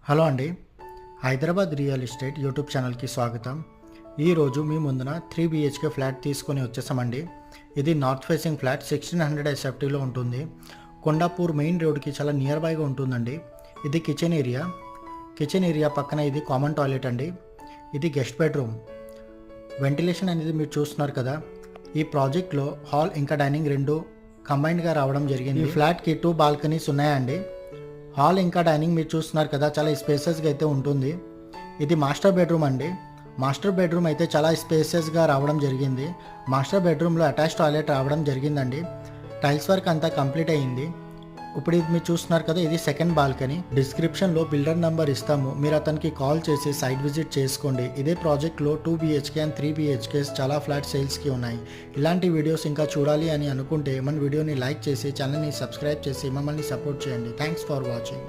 Hello అండి. Hyderabad real estate YouTube ఛానల్కి స్వాగతం. ఈరోజు మీ ముందున 3 BHK ఫ్లాట్ తీసుకొని వచ్చేసామండి. ఇది నార్త్ ఫేసింగ్ ఫ్లాట్ 1600 SFTలో ఉంటుంది. కొండాపూర్ మెయిన్ రోడ్కి చాలా నియర్ బైగా ఉంటుందండి. ఇది కిచెన్ ఏరియా పక్కన ఇది కామన్ టాయిలెట్ అండి. ఇది గెస్ట్ బెడ్రూమ్. వెంటిలేషన్ అనేది మీరు చూస్తున్నారు కదా. ఈ ప్రాజెక్ట్లో హాల్ ఇంకా డైనింగ్ రెండు కంబైన్డ్గా రావడం జరిగింది. ఈ ఫ్లాట్కి 2 బాల్కనీస్ ఉన్నాయండి. హాల్ ఇంకా డైనింగ్ మీరు చూస్తున్నారు కదా, చాలా స్పేసెస్గా అయితే ఉంటుంది. ఇది మాస్టర్ బెడ్రూమ్ అండి. మాస్టర్ బెడ్రూమ్ అయితే చాలా స్పేసెస్గా రావడం జరిగింది. మాస్టర్ బెడ్రూమ్లో అటాచ్ టాయిలెట్ రావడం జరిగిందండి. టైల్స్ వర్క్ అంతా కంప్లీట్ అయ్యింది. ఇప్పుడు ఇది మీరు చూస్తున్నారు కదా, ఇది సెకండ్ బాల్కనీ. డిస్క్రిప్షన్లో బిల్డర్ నెంబర్ ఇస్తాము, మీరు అతనికి కాల్ చేసి సైట్ విజిట్ చేసుకోండి. ఇదే ప్రాజెక్ట్లో 2 BHK అండ్ 3 BHKs చాలా ఫ్లాట్ సేల్స్కి ఉన్నాయి. ఇలాంటి వీడియోస్ ఇంకా చూడాలి అని అనుకుంటే మన వీడియోని లైక్ చేసి ఛానల్ని సబ్స్క్రైబ్ చేసి మమ్మల్ని సపోర్ట్ చేయండి. Thanks for watching.